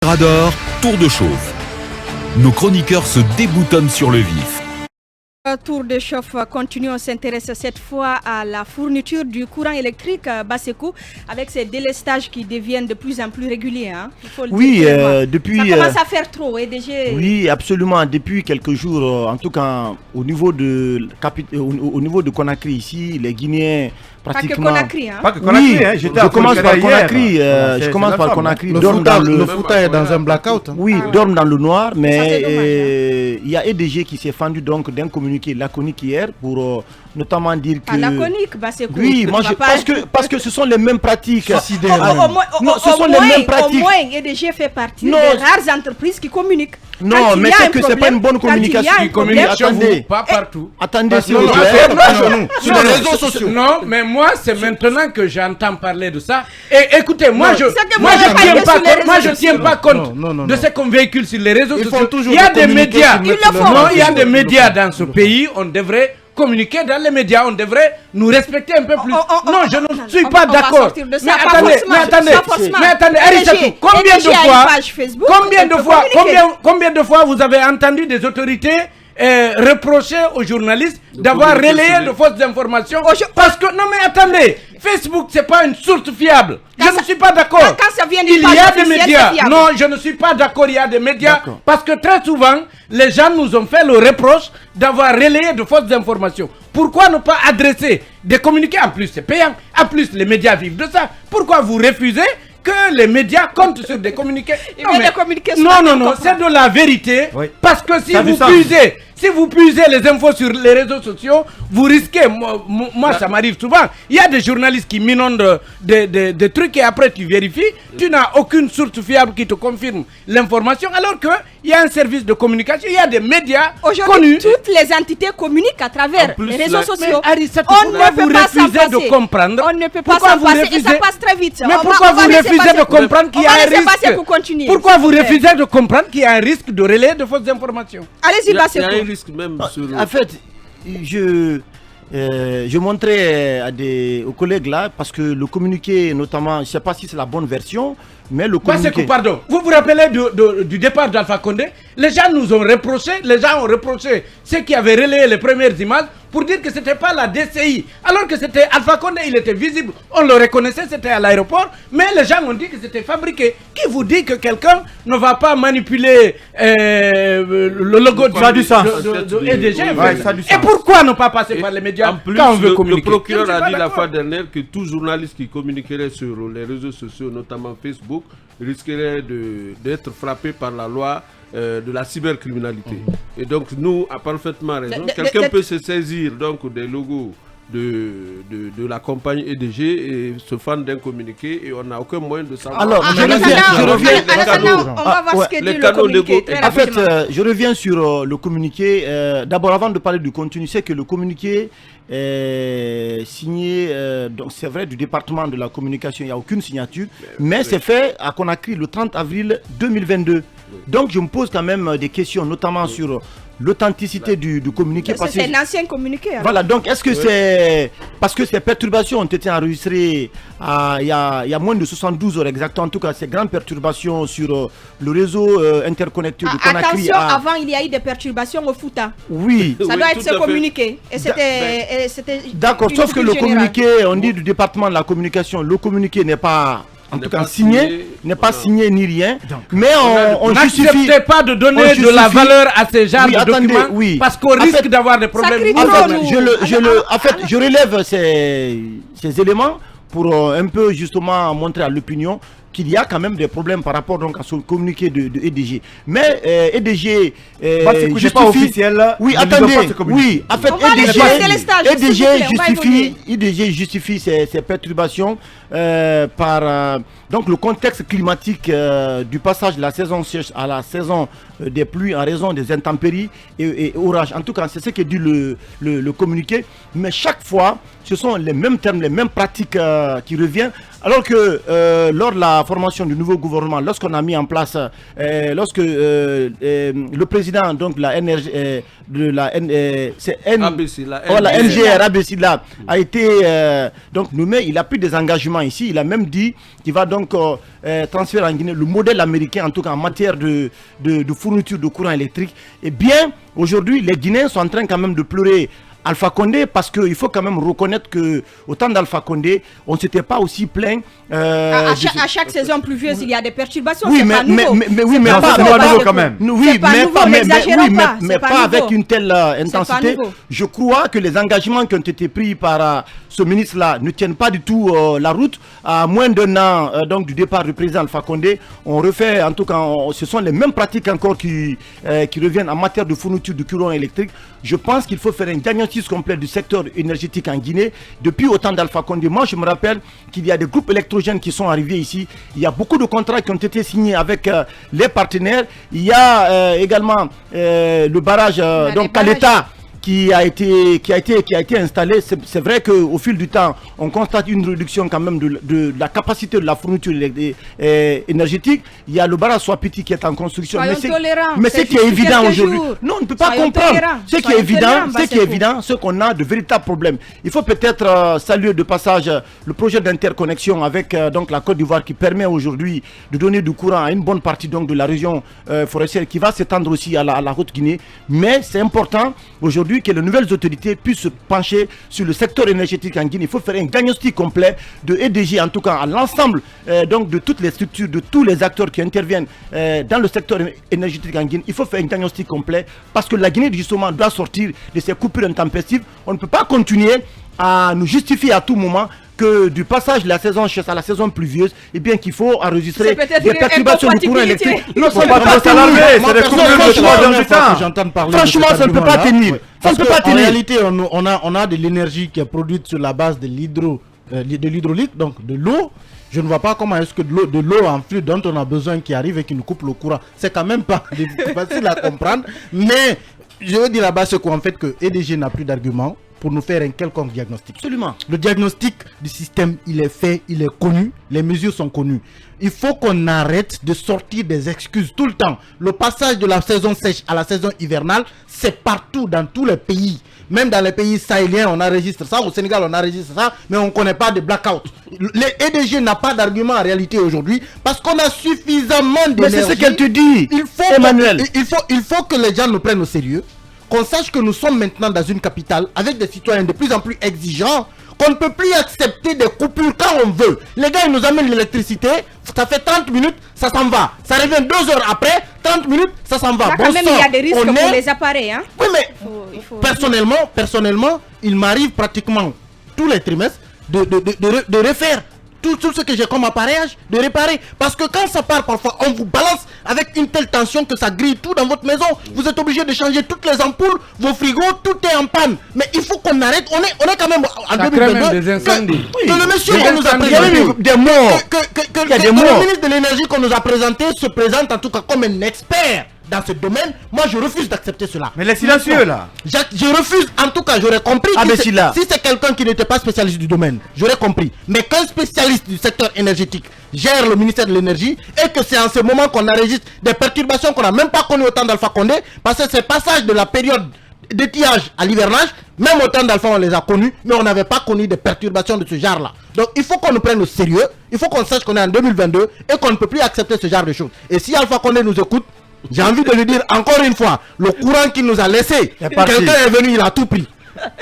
Radar, tour de chauffe. Nos chroniqueurs se déboutonnent sur le vif. Tour de chauffe continue, on s'intéresse cette fois à la fourniture du courant électrique Basekou avec ces délestages qui deviennent de plus en plus réguliers. Hein, il faut le dire depuis... Ça commence à faire trop, EDG. Oui, absolument. Depuis quelques jours, en tout cas au niveau de Conakry ici, les Guinéens pratiquement... Pas que Conakry, hein. Pas que Conakry, oui, hein. Je commence par Conakry. Je commence par Conakry. Le Fouta est dans un blackout. Hein. Oui, dorment dans le noir, mais dommage, il y a EDG qui s'est fendu donc d'un communiqué laconique hier pour notamment dire que... laconique, Basekou. Oui, moi parce que ce sont les mêmes pratiques. Ce sont les mêmes pratiques. Au moins, EDG fait partie des rares entreprises qui communiquent. Non, mais c'est que c'est pas une bonne communication. Ils communiquent chez vous, pas partout. Attendez, s'il Non, vous plaît. Sur les réseaux sociaux. Non, mais moi, c'est maintenant que j'entends parler de ça. Et écoutez, moi, je tiens pas compte de ce qu'on véhicule sur les réseaux sociaux. Il y a des médias. Non, il y a des médias dans ce pays. On devrait communiquer dans les médias, on devrait nous respecter un peu plus. Non, je ne suis pas d'accord. Mais attendez, Arissatou, combien de fois vous avez entendu des autorités reprocher aux journalistes d'avoir relayé de fausses informations? Parce que, non mais attendez, Facebook c'est pas une source fiable. Je ne suis pas d'accord. Il y a des médias. Non, je ne suis pas d'accord, il y a des médias. Parce que très souvent, les gens nous ont fait le reproche d'avoir relayé de fausses informations. Pourquoi ne pas adresser des communiqués? En plus, c'est payant. En plus, les médias vivent de ça. Pourquoi vous refusez que les médias comptent sur des communiqués? Non, c'est de la vérité. Oui. Parce que si vous puisez les infos sur les réseaux sociaux, vous risquez. Moi, ça m'arrive souvent. Il y a des journalistes qui m'inondent des trucs et après tu vérifies. Tu n'as aucune source fiable qui te confirme l'information. Alors qu'il y a un service de communication, il y a des médias connus. Aujourd'hui, toutes les entités communiquent à travers les réseaux sociaux. On ne peut pas s'en passer. De comprendre. On ne peut pas s'en passer et ça passe très vite. Mais pourquoi vous refusez de comprendre qu'il y a un risque? Pourquoi vous refusez de comprendre qu'il y a un risque de relayer de fausses informations? Allez-y, Basekou. Même en fait, je montrais aux collègues là, parce que le communiqué, notamment, je ne sais pas si c'est la bonne version, mais le communiqué... Pardon, vous vous rappelez du départ d'Alpha Condé? Les gens nous ont reproché, ceux qui avaient relayé les premières images pour dire que ce n'était pas la DCI, alors que c'était Alpha Condé, il était visible, on le reconnaissait, c'était à l'aéroport, mais les gens ont dit que c'était fabriqué. Qui vous dit que quelqu'un ne va pas manipuler le logo de EDG? Et pourquoi ne pas passer par les médias quand on veut communiquer? Le procureur a dit la fois dernière que tout journaliste qui communiquerait sur les réseaux sociaux, notamment Facebook, risquerait d'être frappé par la loi de la cybercriminalité. Et donc nous a parfaitement raison. Quelqu'un peut se saisir donc des logos de la compagnie EDG et se fendre d'un communiqué et on n'a aucun moyen de savoir. Alors, je reviens. On va voir ce que dit le communiqué. En fait, je reviens sur le communiqué. D'abord, avant de parler du contenu, c'est que le communiqué signé, donc c'est vrai, du département de la communication, il n'y a aucune signature, mais c'est fait à Conakry le 30 avril 2022. Donc je me pose quand même des questions, notamment sur l'authenticité du communiqué. C'est un ancien communiqué. Alors. Voilà, donc est-ce que c'est parce que ces perturbations ont été enregistrées il y a moins de 72 heures exactement, en tout cas ces grandes perturbations sur le réseau interconnecté de Conakry. Attention, avant il y a eu des perturbations au Fouta. Oui. Ça doit être ce communiqué. Et c'était d'accord, sauf que le communiqué, on dit du département de la communication, le communiqué n'est pas... En tout cas, n'est pas signé ni rien. Donc, mais on justifie. N'acceptez pas de donner de la valeur à ces genres de documents parce qu'on risque d'avoir des problèmes. En fait, je relève ces éléments pour un peu justement montrer à l'opinion qu'il y a quand même des problèmes par rapport donc à ce communiqué de EDG. Mais EDG justifie pas officiel. Oui, attendez. Oui, en fait EDG justifie ces perturbations par donc le contexte climatique du passage de la saison sèche à la saison des pluies en raison des intempéries et orages. En tout cas, c'est ce que dit le communiqué. Mais chaque fois, ce sont les mêmes termes, les mêmes pratiques qui reviennent. Alors que lors de la formation du nouveau gouvernement, lorsqu'on a mis en place, lorsque le président donc de la NRG, la NGR ABC a été donc nommé, il a pris des engagements ici. Il a même dit qu'il va donc transférer en Guinée le modèle américain, en tout cas en matière de fourniture de courant électrique. Et bien, aujourd'hui, les Guinéens sont en train quand même de pleurer Alpha Condé, parce qu'il faut quand même reconnaître qu'au temps d'Alpha Condé, on ne s'était pas aussi plaint. À chaque saison pluvieuse, il y a des perturbations. Oui, mais pas nouveau quand même. Oui, mais pas avec une telle intensité. Je crois que les engagements qui ont été pris par ce ministre-là ne tiennent pas du tout la route. À moins d'un an donc, du départ du président Alpha Condé, on refait, en tout cas, ce sont les mêmes pratiques encore qui reviennent en matière de fourniture de courant électrique. Je pense qu'il faut faire un diagnostic complet du secteur énergétique en Guinée. Depuis au temps d'Alpha Condé, moi je me rappelle qu'il y a des groupes électrogènes qui sont arrivés ici. Il y a beaucoup de contrats qui ont été signés avec les partenaires. Il y a également le barrage donc à l'État qui a été installé. C'est vrai qu'au fil du temps, on constate une réduction quand même de la capacité de la fourniture énergétique. Il y a le barrage Swapiti qui est en construction. Mais ce qui est évident aujourd'hui, non, on ne peut pas comprendre. Ce qui est évident, c'est qu'on a de véritables problèmes. Il faut peut-être saluer de passage le projet d'interconnexion avec donc la Côte d'Ivoire qui permet aujourd'hui de donner du courant à une bonne partie donc de la région forestière qui va s'étendre aussi à la Haute-Guinée. Mais c'est important aujourd'hui que les nouvelles autorités puissent se pencher sur le secteur énergétique en Guinée. Il faut faire un diagnostic complet de EDG, en tout cas à l'ensemble donc de toutes les structures, de tous les acteurs qui interviennent dans le secteur énergétique en Guinée. Il faut faire un diagnostic complet parce que la Guinée justement doit sortir de ces coupures intempestives. On ne peut pas continuer à nous justifier à tout moment que du passage de la saison chaude à la saison pluvieuse, et bien qu'il faut enregistrer des perturbations du courant électrique. Non, ça ne peut pas tenir. Franchement, ça ne peut pas tenir. En réalité, on a de l'énergie qui est produite sur la base de l'hydraulique, donc de l'eau. Je ne vois pas comment est-ce que de l'eau en flux dont on a besoin qui arrive et qui nous coupe le courant. C'est quand même pas facile à comprendre. Mais je veux dire là-bas, c'est qu'en fait que EDG n'a plus d'argument pour nous faire un quelconque diagnostic. Absolument. Le diagnostic du système, il est fait, il est connu, les mesures sont connues. Il faut qu'on arrête de sortir des excuses tout le temps. Le passage de la saison sèche à la saison hivernale, c'est partout dans tous les pays. Même dans les pays sahéliens, on enregistre ça. Au Sénégal, on enregistre ça, mais on ne connaît pas de blackout. Les EDG n'a pas d'argument en réalité aujourd'hui parce qu'on a suffisamment d'énergie. Mais c'est ce qu'elle te dit, Emmanuel. Il faut que les gens nous prennent au sérieux. Qu'on sache que nous sommes maintenant dans une capitale avec des citoyens de plus en plus exigeants, qu'on ne peut plus accepter des coupures quand on veut. Les gars, ils nous amènent l'électricité, ça fait 30 minutes, ça s'en va. Ça revient 2 heures après, 30 minutes, ça s'en va. Là, quand même, il y a des risques pour les appareils. Hein? Oui, mais personnellement, il m'arrive pratiquement tous les trimestres de refaire tout ce que j'ai comme appareillage, de réparer. Parce que quand ça part, parfois, on vous balance avec une telle tension que ça grille tout dans votre maison. Vous êtes obligé de changer toutes les ampoules, vos frigos, tout est en panne. Mais il faut qu'on arrête. On est quand même en 2022. Des incendies. Que le monsieur qu'on nous a présenté, des morts. Que le ministre de l'énergie qu'on nous a présenté se présente en tout cas comme un expert dans ce domaine. Moi je refuse d'accepter cela. Mais les silencieux là, je refuse. En tout cas j'aurais compris si c'est quelqu'un qui n'était pas spécialiste du domaine, j'aurais compris. Mais qu'un spécialiste du secteur énergétique gère le ministère de l'énergie et que c'est en ce moment qu'on enregistre des perturbations qu'on n'a même pas connues au temps d'Alpha Condé, parce que c'est passage de la période d'étiage à l'hivernage, même au temps d'Alpha on les a connus, mais on n'avait pas connu des perturbations de ce genre là. Donc il faut qu'on nous prenne au sérieux, il faut qu'on sache qu'on est en 2022 et qu'on ne peut plus accepter ce genre de choses. Et si Alpha Condé nous écoute, j'ai envie de lui dire encore une fois, le courant qu'il nous a laissé, quelqu'un est venu, il a tout pris.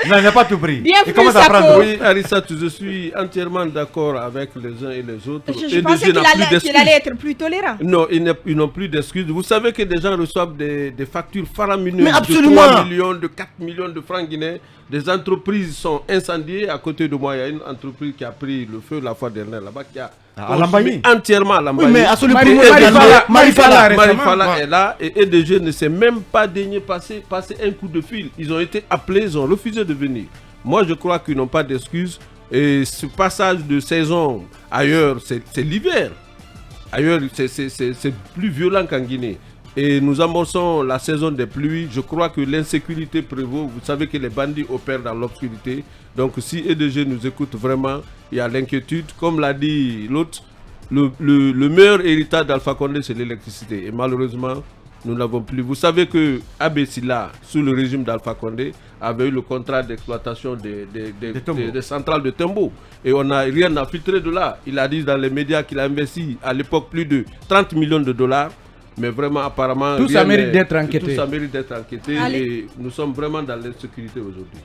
Non, il n'a pas tout pris. Il commence à prendre. Oui, Arissa, je suis entièrement d'accord avec les uns et les autres. Je pensais qu'il allait être plus tolérant. Non, ils n'ont plus d'excuses. Vous savez que des gens reçoivent des factures faramineuses de 3 millions, de 4 millions de francs guinéens. Des entreprises sont incendiées. À côté de moi, il y a une entreprise qui a pris le feu la fois dernière là-bas, qui a entièrement à Lambaye. Oui, mais absolument. Marifala est là et EDG ne s'est même pas daigné passer un coup de fil. Ils ont été appelés, ils ont refusé de venir. Moi, je crois qu'ils n'ont pas d'excuses. Et ce passage de saison ailleurs, c'est l'hiver. Ailleurs, c'est plus violent qu'en Guinée. et nous amorçons la saison des pluies. Je crois que l'insécurité prévaut. Vous savez que les bandits opèrent dans l'obscurité. Donc si EDG nous écoute vraiment, il y a l'inquiétude. Comme l'a dit l'autre, le meilleur héritage d'Alpha Condé, c'est l'électricité. Et malheureusement, nous n'avons plus. Vous savez que Abessila, sous le régime d'Alpha Condé, avait eu le contrat d'exploitation des centrales de Tembo. Et on n'a rien à filtrer de là. Il a dit dans les médias qu'il a investi à l'époque plus de 30 millions de dollars. Mais vraiment, apparemment, tout ça mérite d'être enquêté. Tout ça mérite d'être enquêté. Et nous sommes vraiment dans l'insécurité aujourd'hui.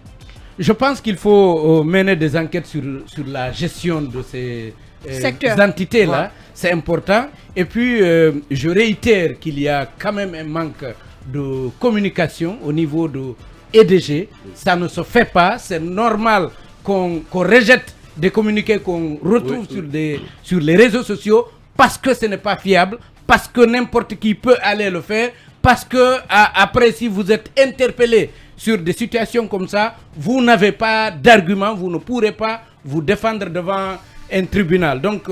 Je pense qu'il faut mener des enquêtes sur la gestion de ces entités-là. Ouais. C'est important. Et puis, je réitère qu'il y a quand même un manque de communication au niveau de EDG. Ça ne se fait pas. C'est normal qu'on rejette des communiqués qu'on retrouve sur les réseaux sociaux parce que ce n'est pas fiable, parce que n'importe qui peut aller le faire, parce que après, si vous êtes interpellé sur des situations comme ça, vous n'avez pas d'argument, vous ne pourrez pas vous défendre devant un tribunal. Donc,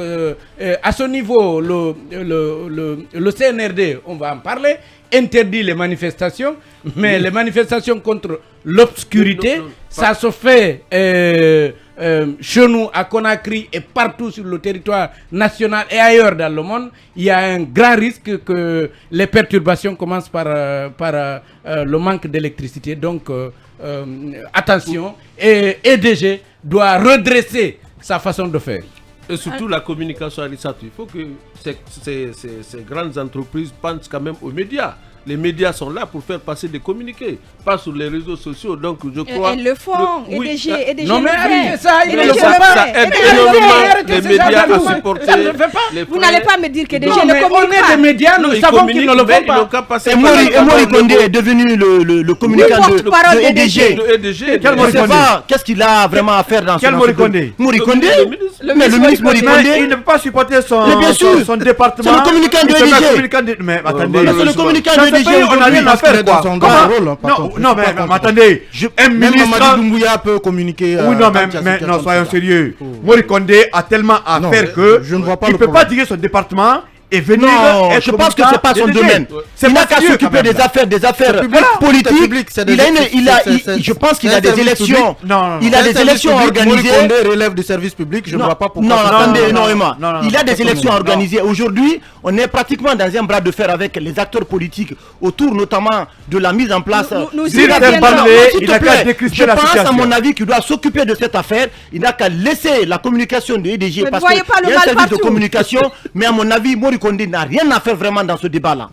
à ce niveau, le CNRD, on va en parler, interdit les manifestations, mais les manifestations contre l'obscurité, ça se fait chez nous, à Conakry et partout sur le territoire national et ailleurs dans le monde. Il y a un grand risque que les perturbations commencent par le manque d'électricité. Donc, attention, et EDG doit redresser sa façon de faire. Et surtout la communication, Alissat. Il faut que ces grandes entreprises pensent quand même aux médias. Les médias sont là pour faire passer des communiqués, pas sur les réseaux sociaux. Donc je crois. Elles le font. EDG non mais arrêtez ça, ils ne le font pas. Ça aide énormément les médias à supporter. Vous n'allez pas me dire que EDG ne communique pas. On est des médias, nous savons qu'ils ne le font pas. Et Mori Condé est devenu le communicant de EDG. Qu'est-ce qu'il a vraiment à faire dans ce Mori Condé? Mori Condé, le ministre Mori Condé, il ne peut pas supporter son département. C'est le communicant de EDG. Mais attendez, c'est le communicant de EDG. On n'a rien à faire quoi. Non mais attendez, un ministre Doumbouya peut communiquer. Oui non mais non, soyons sérieux. Mori Condé a tellement à faire que il ne peut pas diriger son département et venir. Non, je pense que c'est pas son domaine. Il n'a qu'à s'occuper des affaires politiques. Je pense qu'il a des élections. Il a des élections organisées. Relève du service public. Je ne vois pas pourquoi. Non, attendez, énormément. Il a des élections organisées. Aujourd'hui, on est pratiquement dans un bras de fer avec les acteurs politiques autour, notamment de la mise en place. Je pense, à mon avis, qu'il doit s'occuper de cette affaire. Il n'a qu'à laisser la communication de EDG parce qu'il y a un service de communication. Mais à mon avis, Mori Condé n'a rien à faire vraiment dans ce débat-là.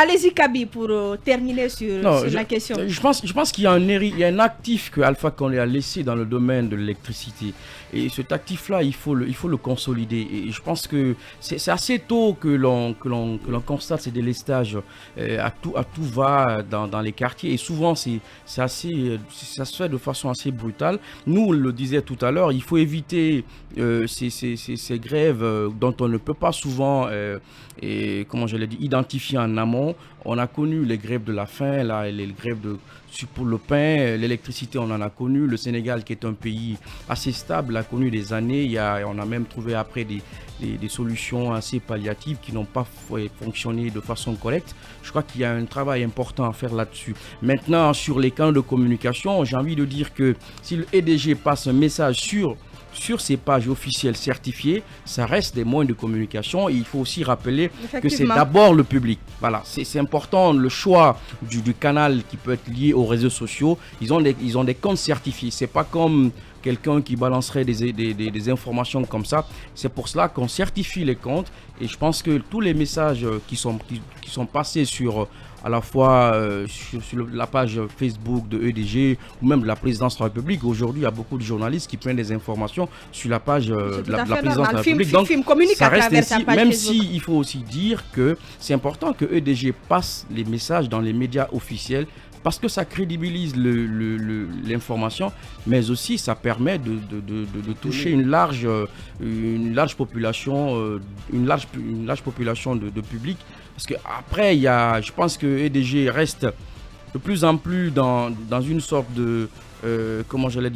Allez-y, Kaby, pour terminer sur la question. Je pense qu'il y a un actif que Alpha Condé a laissé dans le domaine de l'électricité. Et cet actif-là, il faut le consolider. Et je pense que c'est assez tôt que l'on constate ces délestages à tout va dans les quartiers. Et souvent, ça se fait de façon assez brutale. Nous, on le disait tout à l'heure, il faut éviter ces grèves dont on ne peut pas souvent identifier en amont. On a connu les grèves de la faim, les grèves pour le pain, l'électricité, on en a connu. Le Sénégal, qui est un pays assez stable, a connu des années. On a même trouvé après des solutions assez palliatives qui n'ont pas fonctionné de façon correcte. Je crois qu'il y a un travail important à faire là-dessus. Maintenant, sur les canaux de communication, j'ai envie de dire que si le EDG passe un message sur ces pages officielles certifiées, ça reste des moyens de communication. Et il faut aussi rappeler que c'est d'abord le public. Voilà, c'est important le choix du canal qui peut être lié aux réseaux sociaux. Ils ont des comptes certifiés. C'est pas comme quelqu'un qui balancerait des informations comme ça. C'est pour cela qu'on certifie les comptes. Et je pense que tous les messages qui sont passés sur à la fois sur la page Facebook de EDG ou même de la présidence de la République. Aujourd'hui, il y a beaucoup de journalistes qui prennent des informations sur la page de la présidence de la République. Donc, ça reste ainsi, même s'il faut aussi dire que c'est important que EDG passe les messages dans les médias officiels parce que ça crédibilise l'information, mais aussi ça permet de toucher une large population, une large population de public. Parce que après, je pense que EDG reste de plus en plus dans une sorte de,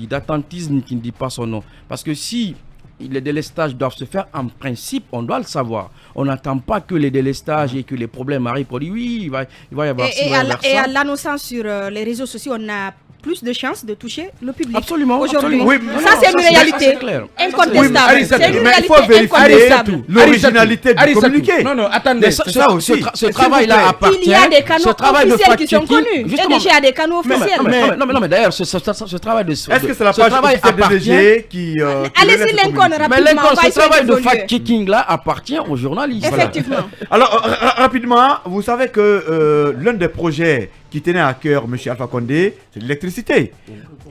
d'attentisme qui ne dit pas son nom. Parce que si les délestages doivent se faire, en principe, on doit le savoir. On n'attend pas que les délestages et que les problèmes arrivent pour dire oui, il va y avoir ça. Et à l'annonçant sur les réseaux sociaux, on a plus de chances de toucher le public. Absolument. Aujourd'hui, oui, ça c'est une réalité incontestable. C'est une réalité incontestable. L'originalité du communiqué. Non, attendez. Ce travail-là appartient. Il y a des canaux officiels qui sont connus. EDG a des canaux officiels. Non, mais d'ailleurs, ce travail de. Est-ce que c'est la page officielle d'EDG qui. Allez sur Lincoln rapidement. Ce travail de fact-checking-là appartient aux journalistes. Effectivement. Alors, rapidement, vous savez que l'un des projets qui tenait à cœur M. Alpha Condé, c'est l'électricité.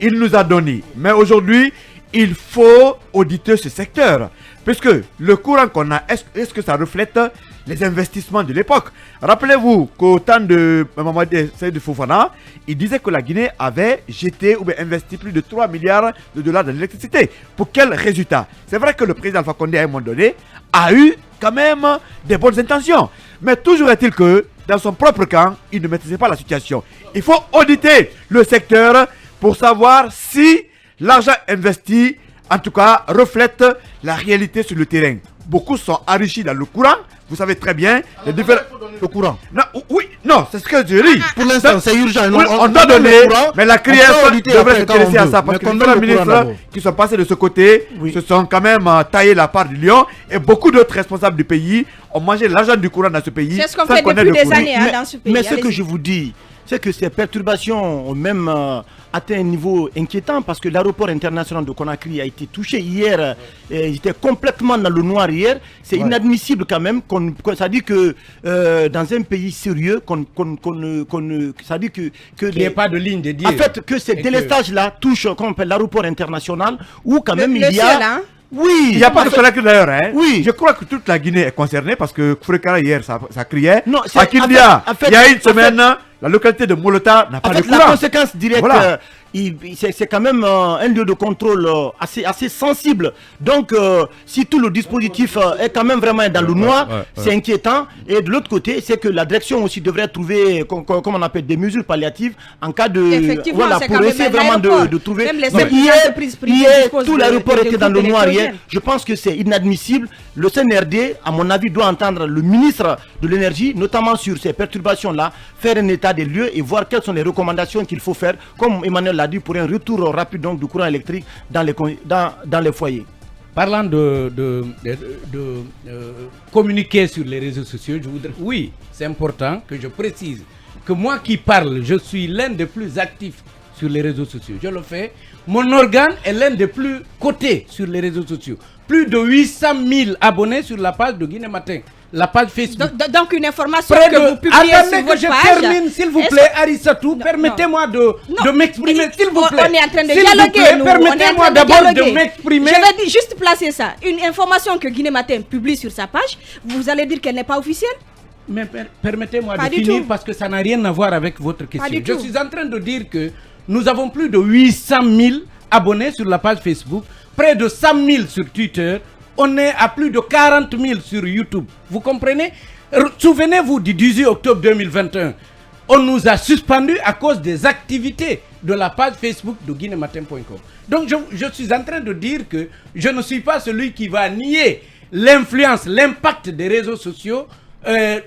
Il nous a donné. Mais aujourd'hui, il faut auditer ce secteur. Puisque le courant qu'on a, est-ce que ça reflète les investissements de l'époque? Rappelez-vous qu'au temps de Mamadou Seydou Fofana, il disait que la Guinée avait jeté ou bien investi plus de 3 milliards de dollars dans l'électricité. Pour quel résultat? C'est vrai que le président Alpha Condé, à un moment donné, a eu quand même des bonnes intentions. Mais toujours est-il que dans son propre camp, il ne maîtrisait pas la situation. Il faut auditer le secteur pour savoir si l'argent investi, en tout cas, reflète la réalité sur le terrain. Beaucoup sont enrichis dans le courant. Vous savez très bien. Le courant. Non, oui, non, c'est ce que je dis. Pour l'instant, c'est urgent. On doit donner, mais la CRIEF devrait s'intéresser à ça. Parce que les ministres qui sont passés de ce côté se sont quand même taillés la part du lion. Et beaucoup d'autres responsables du pays ont mangé l'argent du courant dans ce pays. C'est ce qu'on fait depuis des années dans ce pays. Mais ce que je vous dis, c'est que ces perturbations ont même atteint un niveau inquiétant parce que l'aéroport international de Conakry a été touché hier. Il était complètement dans le noir hier. C'est inadmissible quand même. Ça dit que dans un pays sérieux, ça dit que il n'y a pas de ligne dédiée. En fait, que ces délestages-là touchent l'aéroport international où quand même il y a... Oui, il n'y a pas de Conakry d'ailleurs. Hein. Oui. Je crois que toute la Guinée est concernée parce que Fourekara hier, ça criait. Non, à Kindia, il y a une semaine, la localité de Molota n'a pas de courant. La conséquence directe, c'est quand même un lieu de contrôle assez sensible. Donc, si tout le dispositif est quand même vraiment dans le noir, c'est inquiétant. Et de l'autre côté, c'est que la direction aussi devrait trouver, comme on appelle, des mesures palliatives en cas de... Voilà, pour essayer vraiment de trouver... Même les hier, tout l'aéroport était dans le noir hier. Je pense que c'est inadmissible. Le CNRD, à mon avis, doit entendre le ministre de l'énergie, notamment sur ces perturbations-là, faire un état des lieux et voir quelles sont les recommandations qu'il faut faire, comme Emmanuel l'a dit, pour un retour rapide donc, du courant électrique dans les foyers. Parlant de communiquer sur les réseaux sociaux, je voudrais... Oui, c'est important que je précise que moi qui parle, je suis l'un des plus actifs sur les réseaux sociaux. Je le fais. Mon organe est l'un des plus cotés sur les réseaux sociaux. Plus de 800 000 abonnés sur la page de Guinée Matin. La page Facebook. Donc une information que vous publiez sur votre page. Je termine, s'il vous plaît, Arissatou. Permettez-moi de m'exprimer, s'il vous plaît. On est en train de dialoguer. Permettez-moi d'abord de m'exprimer. Je vais juste placer ça. Une information que Guinée Matin publie sur sa page, vous allez dire qu'elle n'est pas officielle? Mais permettez-moi de finir parce que ça n'a rien à voir avec votre question. Je suis en train de dire que nous avons plus de 800 000 abonnés sur la page Facebook, près de 100 000 sur Twitter. On est à plus de 40 000 sur YouTube. Vous comprenez? Souvenez-vous du 18 octobre 2021. On nous a suspendus à cause des activités de la page Facebook de guinématin.com. Donc je suis en train de dire que je ne suis pas celui qui va nier l'influence, l'impact des réseaux sociaux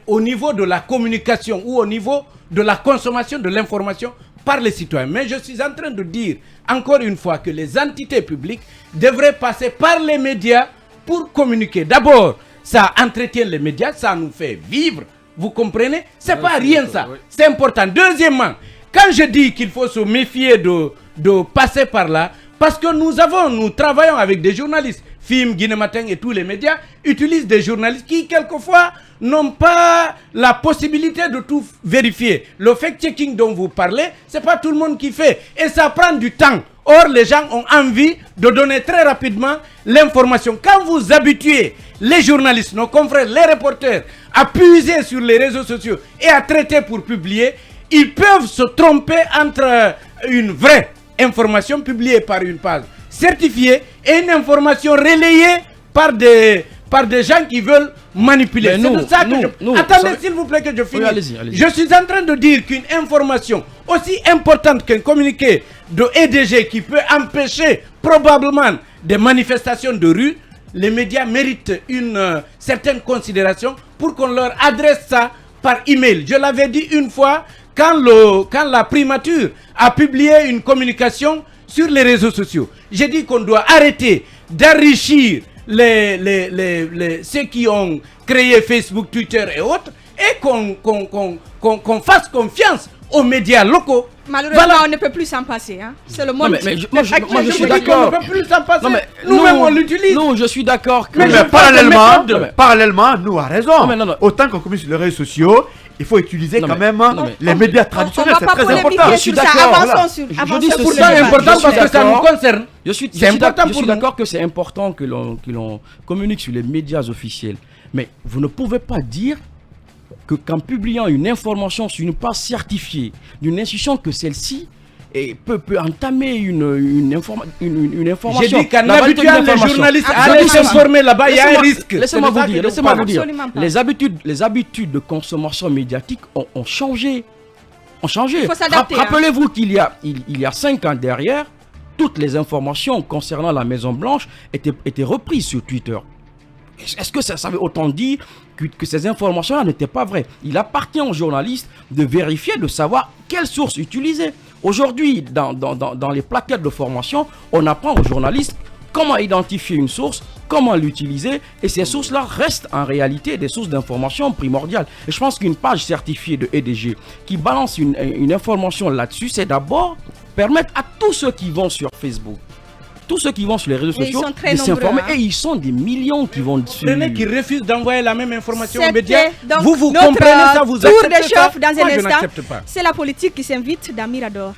au niveau de la communication ou au niveau de la consommation de l'information par les citoyens. Mais je suis en train de dire encore une fois que les entités publiques devraient passer par les médias pour communiquer. D'abord, ça entretient les médias, ça nous fait vivre. Vous comprenez? C'est pas rien ça. C'est important. Deuxièmement, quand je dis qu'il faut se méfier de passer par là, parce que nous travaillons avec des journalistes. FIM, Guinée Matin et tous les médias utilisent des journalistes qui, quelquefois, n'ont pas la possibilité de tout vérifier. Le fact-checking dont vous parlez, c'est pas tout le monde qui fait. Et ça prend du temps. Or, les gens ont envie de donner très rapidement l'information. Quand vous habituez les journalistes, nos confrères, les reporters, à puiser sur les réseaux sociaux et à traiter pour publier, ils peuvent se tromper entre une vraie information publiée par une page certifiée et une information relayée par des gens qui veulent manipuler. Attendez s'il vous plaît que je finisse. Allez-y. Je suis en train de dire qu'une information aussi importante qu'un communiqué de EDG qui peut empêcher probablement des manifestations de rue les médias méritent une certaine considération pour qu'on leur adresse ça par email. Je l'avais dit une fois quand la primature a publié une communication sur les réseaux sociaux. J'ai dit qu'on doit arrêter d'enrichir ceux qui ont créé Facebook, Twitter et autres, et qu'on fasse confiance aux médias locaux. Malheureusement, on ne peut plus s'en passer. Hein. C'est le monde. Moi, je suis d'accord. On ne peut plus s'en passer. Nous-mêmes, on l'utilise. Non, je suis d'accord. Mais parallèlement, nous a raison. Autant qu'on communique sur les réseaux sociaux, il faut utiliser quand même les médias traditionnels. C'est très important. Je suis d'accord. Je dis c'est pourtant important parce que ça nous concerne. Je suis d'accord que c'est important que l'on communique sur les médias officiels. Mais vous ne pouvez pas dire qu'en publiant une information sur une page certifiée d'une institution, que celle-ci peut entamer une information. J'ai dit qu'en habituant les journalistes à aller s'informer là-bas, il y a un risque. Laissez-moi vous dire. Les habitudes de consommation médiatique ont changé. Il faut s'adapter. Rappelez-vous qu'il y a 5 ans derrière, toutes les informations concernant la Maison Blanche étaient reprises sur Twitter. Est-ce que ça veut autant dire que ces informations-là n'étaient pas vraies? Il appartient aux journalistes de vérifier, de savoir quelles sources utiliser. Aujourd'hui, dans les plaquettes de formation, on apprend aux journalistes comment identifier une source, comment l'utiliser, et ces sources-là restent en réalité des sources d'information primordiales. Et je pense qu'une page certifiée de EDG qui balance une information là-dessus, c'est d'abord permettre à tous ceux qui vont sur Facebook, tous ceux qui vont sur les réseaux sociaux de s'informer, et ils sont des millions qui vont dessus. Prenez qui refusent d'envoyer la même information aux médias. Vous comprenez ça, vous acceptez ça. Dans un instant, c'est la politique qui s'invite dans Mirador.